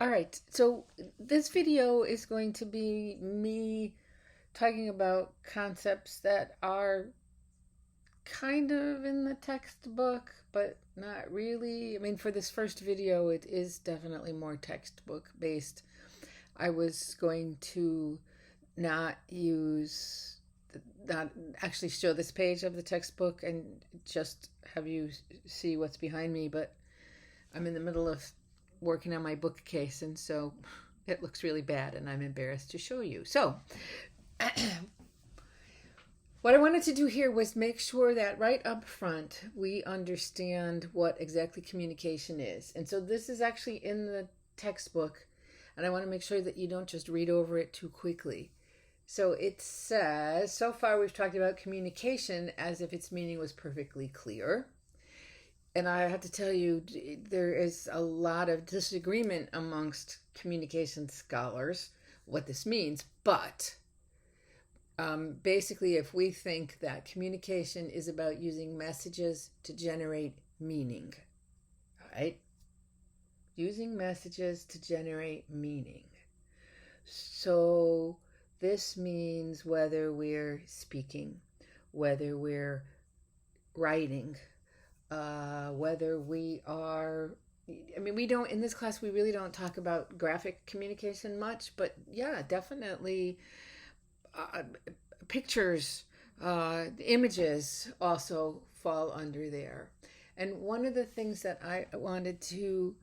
All right, so this video is going to be me talking about concepts that are kind of in the textbook, but not really. I mean, for this first video, it is definitely more textbook based. I was going to not use, not actually show this page of the textbook and just have you see what's behind me, but I'm in the middle of working on my bookcase, and so it looks really bad, and I'm embarrassed to show you. So, what I wanted to do here was make sure that right up front we understand what exactly communication is. And so, this is actually in the textbook, and I want to make sure that you don't just read over it too quickly. So, it says so far we've talked about communication as if its meaning was perfectly clear. And I have to tell you, there is a lot of disagreement amongst communication scholars what this means. But basically, if we think that communication is about using messages to generate meaning, right? Using messages to generate meaning. So this means whether we're speaking, whether we're writing, whether we are, I mean, we don't, in this class, we really don't talk about graphic communication much, but yeah, definitely uh, pictures, images also fall under there. And one of the things that I wanted to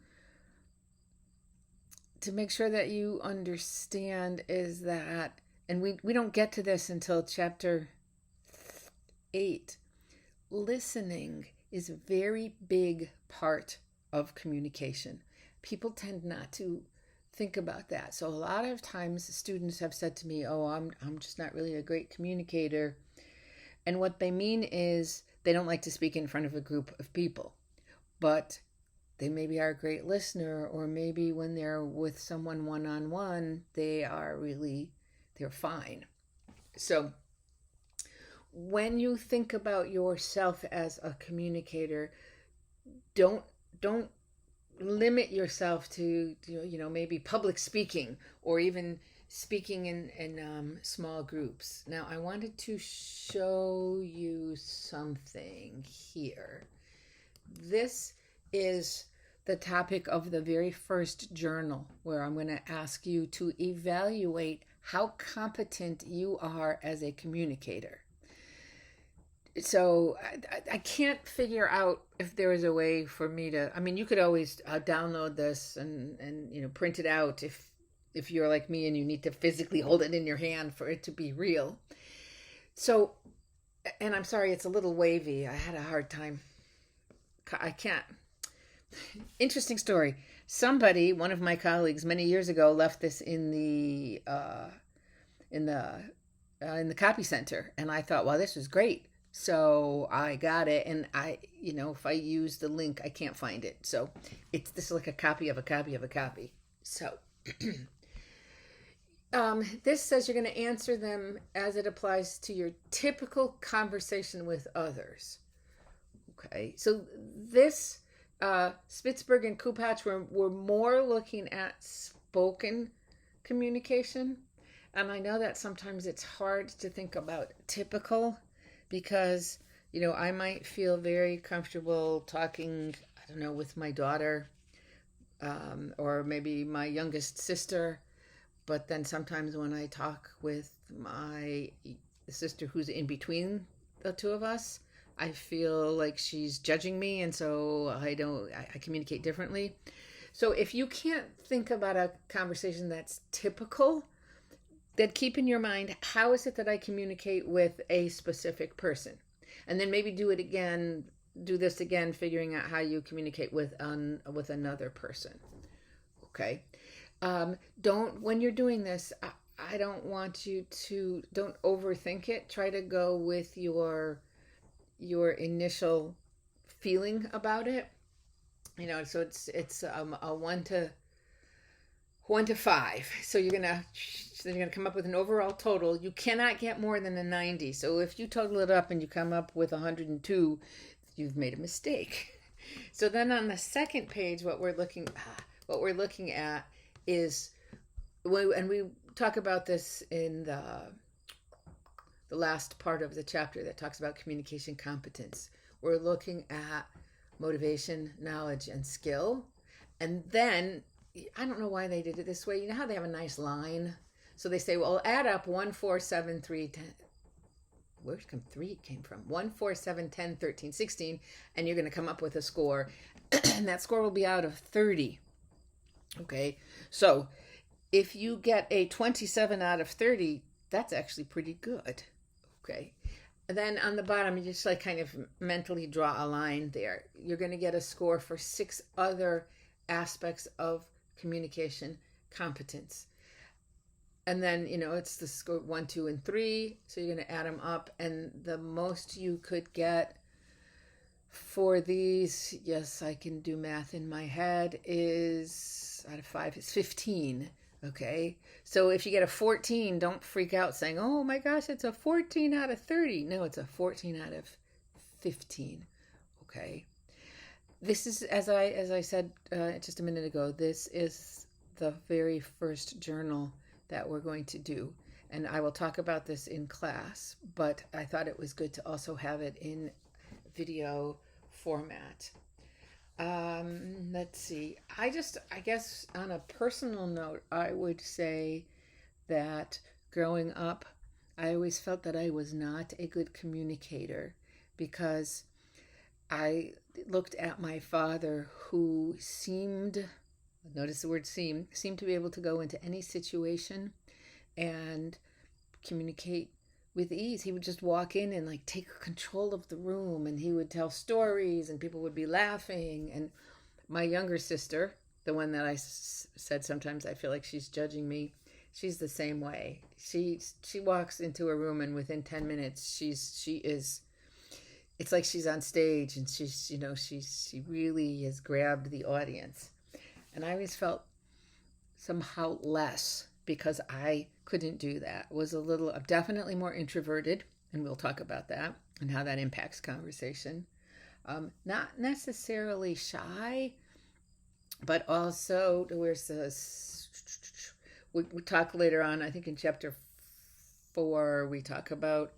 make sure that you understand is that, and we don't get to this until chapter 8, listening is a very big part of communication. People tend not to think about that. So a lot of times students have said to me, "Oh, I'm just not really a great communicator." And what they mean is they don't like to speak in front of a group of people. But they maybe are a great listener, or maybe when they're with someone one-on-one, they're fine. So when you think about yourself as a communicator, don't limit yourself to maybe public speaking or even speaking in small groups. Now I wanted to show you something here. This is the topic of the very first journal, where I'm going to ask you to evaluate how competent you are as a communicator. So I can't figure out if there is a way for me to, I mean, you could always download this and print it out if you're like me and you need to physically hold it in your hand for it to be real. So, and I'm sorry, it's a little wavy. I had a hard time. I can't. Interesting story. Somebody, one of my colleagues many years ago, left this in the copy center, and I thought, wow, this was great. So I got it, and if I use the link, I can't find it. So this is like a copy of a copy of a copy. So this says you're going to answer them as it applies to your typical conversation with others. Okay, so this Spitzberg and Kupach were more looking at spoken communication, and I know that sometimes it's hard to think about typical, because I might feel very comfortable talking, I don't know, with my daughter, or maybe my youngest sister, but then sometimes when I talk with my sister who's in between the two of us, I feel like she's judging me, and so I communicate differently. So if you can't think about a conversation that's typical, then keep in your mind, how is it that I communicate with a specific person? And then maybe do this again, figuring out how you communicate with another person. Okay. When you're doing this, I don't want you to, don't overthink it. Try to go with your initial feeling about it. So it's a 1 to 5. So you're gonna come up with an overall total. You cannot get more than a 90. So if you total it up and you come up with 102, you've made a mistake. So then on the second page, what we're looking at is, and we talk about this in the last part of the chapter that talks about communication competence. We're looking at motivation, knowledge, and skill. And then, I don't know why they did it this way. You know how they have a nice line? So they say, well, add up 1, 4, 7, 3, 10. Where come 3 came from? 1, 4, 7, 10, 13, 16. And you're going to come up with a score. And that score will be out of 30. Okay. So if you get a 27 out of 30, that's actually pretty good. Okay. And then on the bottom, you just like kind of mentally draw a line there. You're going to get a score for 6 other aspects of communication competence. And then, it's the score 1, 2, and 3. So you're going to add them up. And the most you could get for these, yes, I can do math in my head, is out of 5 is 15. Okay, so if you get a 14, don't freak out saying, oh my gosh, it's a 14 out of 30. No, it's a 14 out of 15. Okay, this is, as I said just a minute ago, this is the very first journal that we're going to do. And I will talk about this in class, but I thought it was good to also have it in video format. Let's see. I guess on a personal note, I would say that growing up, I always felt that I was not a good communicator because I looked at my father, who seemed, notice the word seemed to be able to go into any situation and communicate with ease. He would just walk in and like take control of the room, and he would tell stories and people would be laughing. And my younger sister, the one that I said sometimes I feel like she's judging me, she's the same way. She walks into a room and within 10 minutes she is, it's like she's on stage, and she really has grabbed the audience. And I always felt somehow less because I couldn't do that. I'm definitely more introverted, and we'll talk about that and how that impacts conversation. Not necessarily shy, but also, where's this? We talk later on, I think in chapter 4, we talk about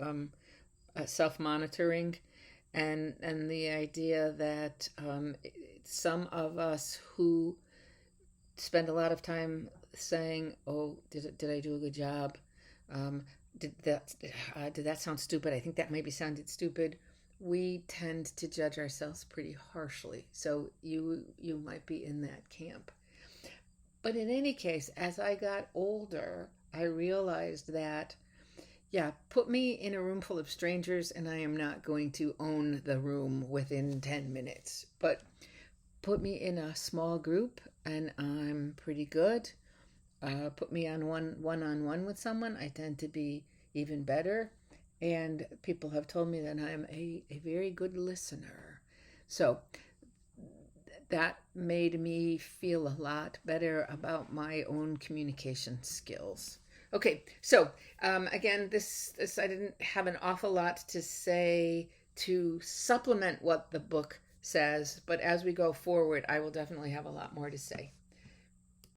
self-monitoring and the idea that some of us who spend a lot of time saying, oh, did I do a good job? Did that sound stupid? I think that maybe sounded stupid. We tend to judge ourselves pretty harshly. So you might be in that camp. But in any case, as I got older, I realized that, put me in a room full of strangers and I am not going to own the room within 10 minutes. But put me in a small group and I'm pretty good. Put me on one-on-one with someone, I tend to be even better. And people have told me that I'm a very good listener. So that made me feel a lot better about my own communication skills. Okay, so again, this I didn't have an awful lot to say to supplement what the book says, but as we go forward, I will definitely have a lot more to say.